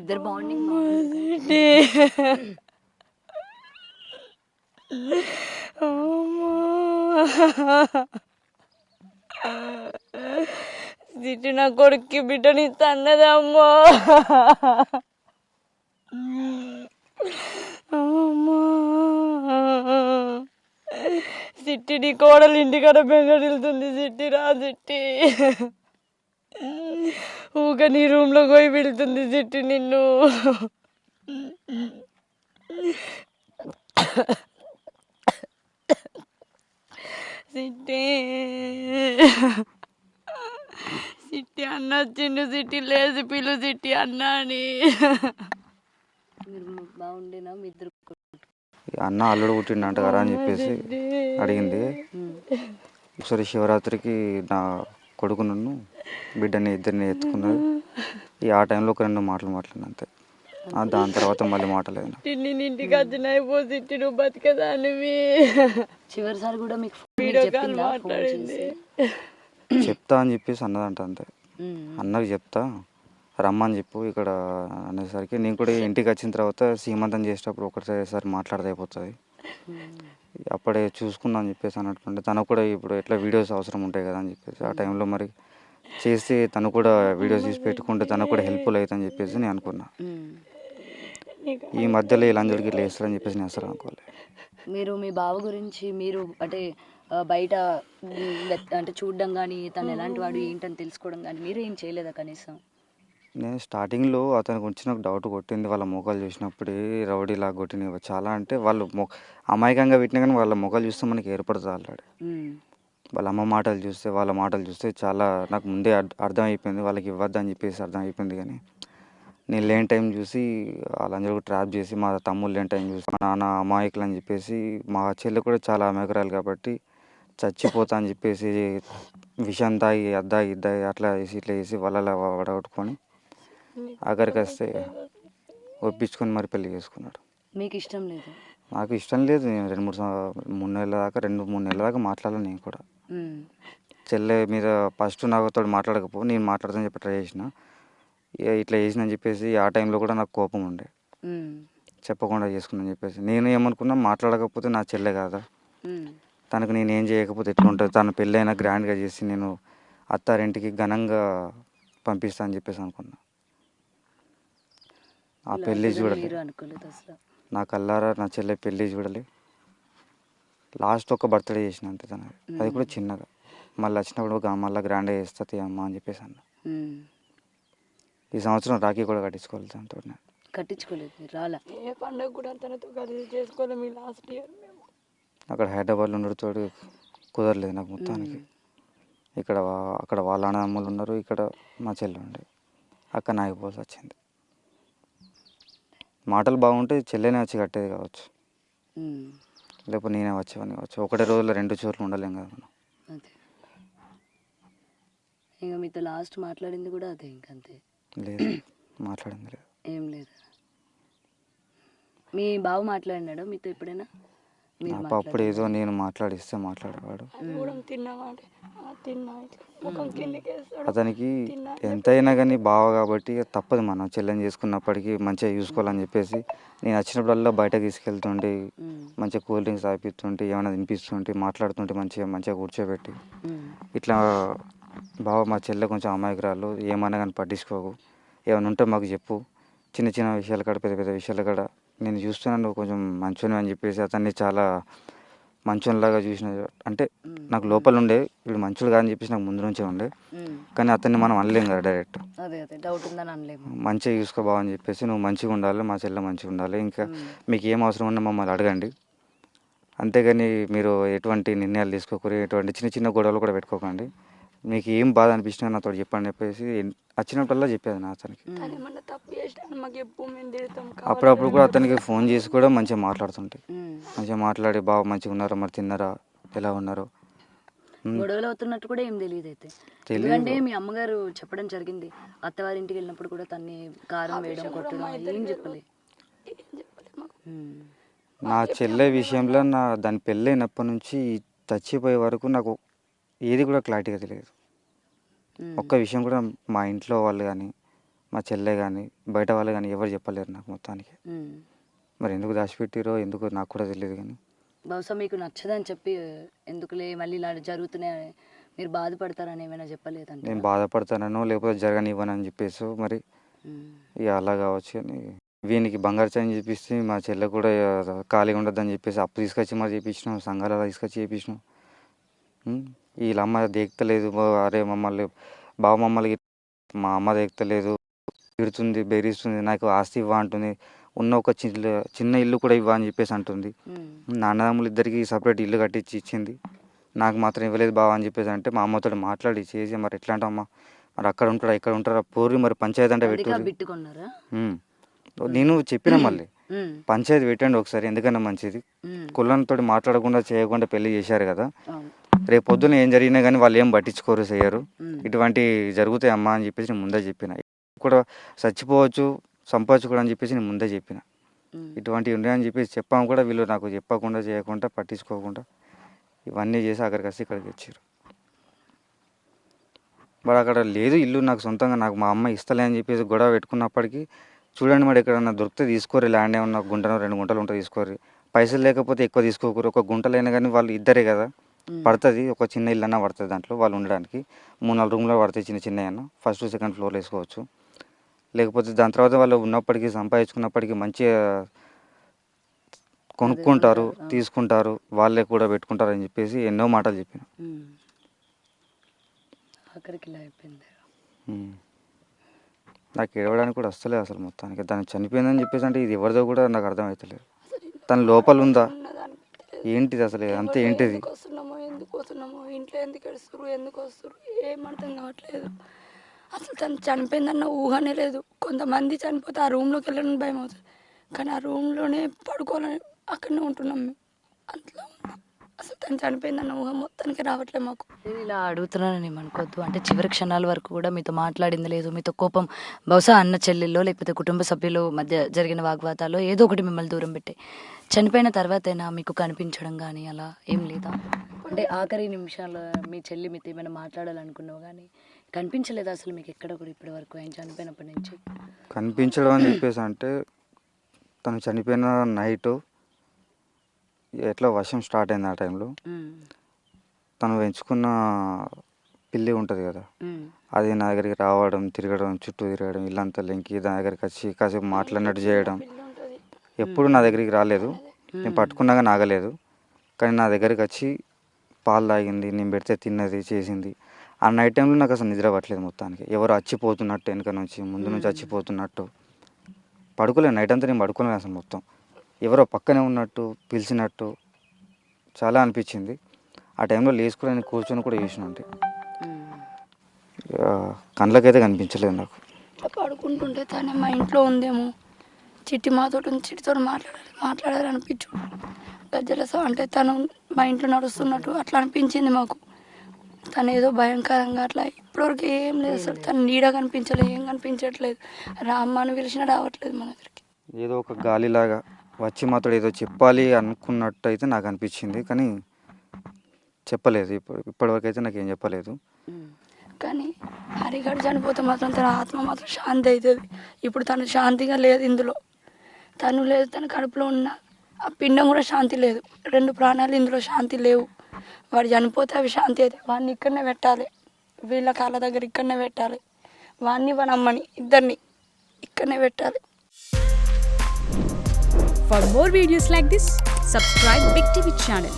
ఇద్దరు బాండింగ్ బాగుంది. సిటీ నా కొడుక్కి బిడ్డని తన్నదమ్మా. సిట్టి నీ కోడలు ఇంటికాడ బెంగడిల్తుంది. సిట్టి రా సిట్టి, ఊక నీ రూమ్లో పోయి పెడుతుంది సిట్టి నిన్ను. సిట్టి సిట్టి అన్న వచ్చిండు. సిట్టి లేచి పిలు సిట్టి అన్న అని. మీరు బాగుండేనా మీ ఇద్దరు? అన్న అల్లుడు పుట్టిండంట కదా అని చెప్పేసి అడిగింది. ఒకసారి శివరాత్రికి నా కొడుకు నన్ను బిడ్డని ఇద్దరిని ఎత్తుకున్నది. ఆ టైంలో ఒక 2 మాటలు మాట్లాడిన అంతే. దాని తర్వాత మళ్ళీ మాటలేదు. నేను ఇంటికి వచ్చిన అయిపోతే నువ్వు బతికదానివి. చివరిసారి కూడా మీకు వీడియో కాల్ మాట్లాడింది. చెప్తా అని చెప్పేసి అన్నదంట అంతే. అన్నకి చెప్తా రమ్మని చెప్పు ఇక్కడ అనేసరికి నేను కూడా ఇంటికి వచ్చిన తర్వాత సీమంతం చేసేటప్పుడు ఒకసారి మాట్లాడితే అయిపోతుంది, అప్పుడే చూసుకుందాం అని చెప్పేసి అన్నట్టుండే. తనకు కూడా ఇప్పుడు ఎట్లా వీడియోస్ అవసరం ఉంటాయి కదా అని చెప్పేసి ఆ టైంలో మరి చేసి తను కూడా వీడియోస్ తీసి పెట్టుకుంటే తనకు కూడా హెల్ప్ఫుల్ అవుతుందని చెప్పేసి నేను అనుకున్నా. ఈ మధ్యలో ఇలా అందరికి ఇట్లా చేస్తారని చెప్పేసి నేను అసలు అనుకోలేదు. మీరు మీ బావ గురించి మీరు అంటే బయట అంటే చూడడం కానీ తను ఎలాంటి వాడు ఏంటని తెలుసుకోవడం కానీ మీరు ఏం చేయలేదా కనీసం? నేను స్టార్టింగ్లో అతనికి వచ్చి నాకు డౌట్ కొట్టింది. వాళ్ళ మొఖాలు చూసినప్పుడే రౌడీలాగా కొట్టినవి చాలా. అంటే వాళ్ళు అమాయకంగా పెట్టినా కానీ వాళ్ళ మొఖాలు చూస్తే మనకి ఏర్పడుతుంది ఆల్రెడీ. వాళ్ళ అమ్మ మాటలు చూస్తే వాళ్ళ మాటలు చూస్తే చాలా నాకు ముందే అర్థమైపోయింది వాళ్ళకి ఇవ్వద్దు అని చెప్పేసి అర్థమైపోయింది. కానీ నేను లేని టైం చూసి వాళ్ళందరూ ట్రాప్ చేసి మా తమ్ముళ్ళు లేని టైం చూసి మా నాన్న అమాయకులు అని చెప్పేసి, మా చెల్లి కూడా చాలా అమాయకురాలు కాబట్టి చచ్చిపోతా అని చెప్పేసి విషం తాగి అద్దాగి ఇద్దాగి అట్లా వేసి ఇట్లా వేసి వాళ్ళ వడగొట్టుకొని ఆఖరికి వస్తే ఒప్పించుకొని మరి పెళ్లి చేసుకున్నాడు. మీకు ఇష్టం లేదు? నాకు ఇష్టం లేదు. నేను 2-3 నెలల దాకా 2-3 నెలల దాకా మాట్లాడాలి. నేను కూడా చెల్లె మీద ఫస్ట్ నాతో మాట్లాడకపో నేను మాట్లాడతాను చెప్పి ట్రై చేసిన. ఇట్లా చేసిన అని చెప్పేసి ఆ టైంలో కూడా నాకు కోపం ఉండే, చెప్పకుండా చేసుకున్నాను చెప్పేసి. నేను ఏమనుకున్నా మాట్లాడకపోతే నా చెల్లె కాదా, తనకు నేను ఏం చేయకపోతే ఎట్లుంటుంది, తన పెళ్ళైనా గ్రాండ్గా చేసి నేను అత్తారింటికి ఘనంగా పంపిస్తా అని చెప్పేసి అనుకున్నా. ఆ పెళ్ళి చూడలే, నా కల్లారా నా చెల్లె పెళ్ళి చూడలే. లాస్ట్ ఒక బర్త్డే చేసిన అంతే తనది, అది కూడా చిన్నగా. మళ్ళీ వచ్చినప్పుడు మళ్ళీ గ్రాండ్గా చేస్తుంది అమ్మ అని చెప్పేసి అన్న. ఈ సంవత్సరం రాఖీ కూడా కట్టించుకోవాలి దాంతో. కట్టించుకోలేదు రాలా? ఏ పండుగ కూడా తనతో కలిసి చేసుకోలేము. లాస్ట్ ఇయర్ మేము అక్కడ హైదరాబాద్లో ఉండడంతో కుదరలేదు నాకు మొత్తానికి. అక్కడ వాళ్ళ అన్నదమ్ములు ఉన్నారు, ఇక్కడ మా చెల్లి ఉండే, అక్కడ నాగిపోవాల్సి వచ్చింది. మాటలు బాగుంటే చెల్లెనే వచ్చి కట్టేది కావచ్చు, లేకపోతే నేనే వచ్చేవాడిని కావచ్చు. ఒకటే రోజులో 2 చోట్ల ఉండలేం కదా మనం. అదే ఇంకా మీతో లాస్ట్ మాట్లాడింది కూడా అదే ఇంకంతే? లేదు, మాట్లాడింది లేదు. ఏం లేదు. మీ బావ మాట్లాడినాడు మీతో ఎప్పుడైనా? అప్పుడు ఏదో నేను మాట్లాడిస్తే మాట్లాడేవాడు. అతనికి ఎంతైనా కానీ బావ కాబట్టి తప్పదు, మనం చెల్లెని చేసుకున్నప్పటికీ మంచిగా చూసుకోవాలని చెప్పేసి నేను వచ్చినప్పుడల్లా బయటకు తీసుకెళ్తుంటే మంచిగా కూల్ డ్రింక్స్ తాగిపిస్తుంటే ఏమైనా తినిపిస్తుంటే మాట్లాడుతుంటే మంచిగా కూర్చోబెట్టి ఇట్లా బావ మా చెల్లె కొంచెం అమాయకురాలు, ఏమన్నా కానీ పట్టించుకోకు, ఏమైనా ఉంటే మాకు చెప్పు, చిన్న చిన్న విషయాలు కాడ పెద్ద పెద్ద విషయాలు కాడ నేను చూస్తున్నాను కొంచెం మంచోని అని చెప్పేసి అతన్ని చాలా మంచోనిలాగా చూసిన. అంటే నాకు లోపల ఉండే వీడు మంచోడు కాదని చెప్పేసి నాకు ముందు నుంచే ఉండే, కానీ అతన్ని మనం అనలేం కదా డైరెక్ట్. మంచిగా చూసుకో బావ అని చెప్పేసి, నువ్వు మంచిగా ఉండాలి, మా చెల్లె మంచిగా ఉండాలి, ఇంకా మీకు ఏం అవసరం ఉన్నా మమ్మల్ని అడగండి, అంతేగాని మీరు ఎటువంటి నిర్ణయాలు తీసుకోకూడదు, ఎటువంటి చిన్న చిన్న గొడవలు కూడా పెట్టుకోకండి, మీకు ఏం బాధ అనిపించినా నాతో చెప్పండి చెప్పేసి వచ్చినప్పుడల్లా చెప్పేది నా అతనికి. అప్పుడప్పుడు కూడా అతనికి ఫోన్ చేసి కూడా మంచిగా మాట్లాడుతుంటే, మంచిగా మాట్లాడి బాగా మంచిగా ఉన్నారా, మరి తిన్నారా, ఎలా ఉన్నారు, గొడవలు అవుతున్నట్టు కూడా ఏం తెలియదు అయితే. ఎందుకంటే మీ అమ్మగారు చెప్పడం జరిగింది, అత్తవారింటికి వెళ్ళినప్పుడు కూడా తన్ని కారం వేయడం కొట్టడం ఏం చెప్పలే. నా చెల్లె విషయంలో దాని పెళ్ళైనప్పటి నుంచి చచ్చిపోయే వరకు నాకు ఏది కూడా క్లారిటీగా తెలియదు. ఒక్క విషయం కూడా మా ఇంట్లో వాళ్ళు కానీ మా చెల్లె కానీ బయట వాళ్ళు కానీ ఎవరు చెప్పలేరు నాకు మొత్తానికి. మరి ఎందుకు దాచిపెట్టిరో ఎందుకు నాకు కూడా తెలియదు. కానీ బహుశా మీకు నచ్చదని చెప్పి ఎందుకులే మళ్ళీ ఇలా జరుగుతున్నాయి మీరు బాధపడతారని ఏమైనా చెప్పలేదంటే? నేను బాధపడతానో లేకపోతే జరగనివ్వనని చెప్పేసి మరి ఇక అలా కావచ్చు అని వీనికి బంగారు చైన్ చేపిస్తే మా చెల్లె కూడా ఖాళీగా ఉండొద్దని చెప్పేసి అప్పు తీసుకొచ్చి మరి చేయించినాం, సంఘాలు తీసుకొచ్చి చేయించినాం. వీళ్ళ అమ్మ దేక్తలేదు, అరే మమ్మల్ని బావ మమ్మల్ని మా అమ్మ దేక్తలేదు, తిడుతుంది, బెదిరిస్తుంది, నాకు ఆస్తి ఇవ్వ అంటుంది, ఉన్న ఒక చిన్న ఇల్లు కూడా ఇవ్వ అని చెప్పేసి అంటుంది. నా అన్నదమ్ములు ఇద్దరికి సపరేట్ ఇల్లు కట్టించి ఇచ్చింది, నాకు మాత్రం ఇవ్వలేదు బావ అని చెప్పేసి అంటే మా అమ్మతో మాట్లాడి చేసి మరి ఎట్లా అంటమ్మా మరి అక్కడ ఉంటారా ఇక్కడ ఉంటారా పోరి మరి పంచాయతీ అంటే పెట్టు. నేను చెప్పిన మళ్ళీ పంచాయతీ పెట్టండి ఒకసారి ఎందుకన్నా మంచిది, కులంతో మాట్లాడకుండా చేయకుండా పెళ్లి చేశారు కదా, రేపు పొద్దున ఏం జరిగినా కానీ వాళ్ళు ఏం పట్టించుకోరు చేయరు, ఇటువంటి జరుగుతాయి అమ్మా అని చెప్పేసి నేను ముందే చెప్పిన. కూడా చచ్చిపోవచ్చు సంపాదించుకోవడం అని చెప్పేసి నేను ముందే చెప్పిన. ఇటువంటివి ఉన్నాయని చెప్పేసి చెప్పాము కూడా వీళ్ళు నాకు చెప్పకుండా చేయకుండా పట్టించుకోకుండా ఇవన్నీ చేసి అక్కడికి వచ్చి ఇక్కడికి వచ్చారు. మరి అక్కడ లేదు ఇల్లు నాకు సొంతంగా, నాకు మా అమ్మ ఇస్తలే అని చెప్పేసి గొడవ పెట్టుకున్నప్పటికీ చూడండి మరి ఎక్కడన్నా దొరికితే తీసుకోరు, ల్యాండ్ ఏమన్నా గుంటనో 2 గుంటలు ఉంటే తీసుకోరు, పైసలు లేకపోతే ఎక్కువ తీసుకోకూరు, ఒక గుంటలైనా కానీ వాళ్ళు ఇద్దరే కదా పడుతుంది, ఒక చిన్న ఇల్లు అన్నా పడుతుంది దాంట్లో వాళ్ళు ఉండడానికి, 3-4 రూమ్లో పడుతాయి చిన్న చిన్న అన్న, ఫస్ట్ 2nd ఫ్లోర్లో వేసుకోవచ్చు. లేకపోతే దాని తర్వాత వాళ్ళు ఉన్నప్పటికీ సంపాదించుకున్నప్పటికీ మంచిగా కొనుక్కుంటారు తీసుకుంటారు వాళ్ళే కూడా పెట్టుకుంటారు అని చెప్పేసి ఎన్నో మాటలు చెప్పిన. నాకు ఏడవడానికి కూడా వస్తలేదు అసలు మొత్తానికి. తను చనిపోయిందని చెప్పేసి అంటే ఇది ఎవరిదో కూడా నాకు అర్థమవుతలేదు. తన లోపల ఉందా ఏంటిది అసలు అంతే ఏంటిది? ఎందుకు వస్తున్నామో ఇంట్లో ఎందుకు వస్తారు ఎందుకు వస్తారు ఏం అర్థం కావట్లేదు. అసలు తను చనిపోయిందన్న ఊహనే లేదు. కొంతమంది చనిపోతే ఆ రూమ్లోకి వెళ్ళడానికి భయం అవుతుంది, కానీ ఆ రూమ్లోనే పడుకోవాలని అక్కడనే ఉంటున్నాం మేము. అట్లా అసలు తను చనిపోయిందన్న ఊహ మొత్తానికి రావట్లేదు మాకు. ఇలా అడుగుతున్నానని ఏమనుకోవద్దు, అంటే చివరి క్షణాల వరకు కూడా మీతో మాట్లాడింది లేదు, మీతో కోపం బహుశా అన్న చెల్లెల్లో లేకపోతే కుటుంబ సభ్యుల మధ్య జరిగిన వాగ్వాదాల్లో ఏదో ఒకటి మిమ్మల్ని దూరం పెట్టే చనిపోయిన తర్వాతైనా మీకు కనిపించడం కానీ అలా ఏం లేదా? అంటే ఆఖరి నిమిషాల్లో మీ చెల్లి మీతో ఏమైనా మాట్లాడాలనుకున్నావు కానీ కనిపించలేదు అసలు మీకు ఎక్కడ కూడా ఇప్పటి వరకు ఆయన చనిపోయినప్పటి నుంచి? కనిపించడం అని చెప్పేసి అంటే తను చనిపోయిన నైటు ఎట్లా వర్షం స్టార్ట్ అయింది ఆ టైంలో, తను పెంచుకున్న పిల్లి ఉంటుంది కదా అది నా దగ్గరికి రావడం, తిరగడం, చుట్టూ తిరగడం, ఇల్లంతా లెంకి దాని దగ్గరికి వచ్చి కాసేపు మాట్లాడినట్టు చేయడం. ఎప్పుడు నా దగ్గరికి రాలేదు, నేను పట్టుకున్నాగా నాగలేదు, కానీ నా దగ్గరికి వచ్చి పాలు తాగింది, నేను పెడితే తిన్నది చేసింది. ఆ నైట్ టైంలో నాకు అసలు నిద్ర పట్టలేదు మొత్తానికి, ఎవరు వచ్చిపోతున్నట్టు వెనక నుంచి ముందు నుంచి వచ్చిపోతున్నట్టు పడుకోలేదు. నైట్ అంతా నేను పడుకోలేదు అసలు, మొత్తం ఎవరో పక్కనే ఉన్నట్టు పిలిచినట్టు చాలా అనిపించింది. ఆ టైంలో లేచుకుని నేను కూర్చొని కూడా చేసిన, అంటే కళ్ళకైతే కనిపించలేదు నాకు. పడుకుంటుంటే తనే మా ఇంట్లో ఉందేమో, చిట్టి మాతో చిట్టితో మాట్లాడాలి అనిపించు గజ్జలస అంటే తను మా ఇంట్లో నడుస్తున్నట్టు అట్లా అనిపించింది మాకు. తను ఏదో భయంకరంగా అట్లా ఇప్పటివరకు ఏం లేదు అసలు, తను నీడ కనిపించలేదు, ఏం కనిపించట్లేదు, రామ్మని పిలిచినా రావట్లేదు మన దగ్గరికి. ఏదో ఒక గాలిలాగా వచ్చి మాతో ఏదో చెప్పాలి అనుకున్నట్టు అయితే నాకు అనిపించింది, కానీ చెప్పలేదు. ఇప్పటివరకు అయితే నాకు ఏం చెప్పలేదు. కానీ హరిగడు చనిపోతే మాత్రం తన ఆత్మ మాత్రం శాంతి అవుతుంది. ఇప్పుడు తను శాంతిగా లేదు ఇందులో, తను లేదు, తన కడుపులో ఉన్న ఆ పిండం కూడా శాంతి లేదు. 2 ప్రాణాలు ఇందులో శాంతి లేవు. వాడు చనిపోతే అవి శాంతి అయితే వాడిని ఇక్కడనే పెట్టాలి, వీళ్ళ కాళ్ళ దగ్గర ఇక్కడనే పెట్టాలి, వాడిని వాడి అమ్మని ఇద్దరిని ఇక్కడనే పెట్టాలి. For more videos like this, subscribe Big TV channel.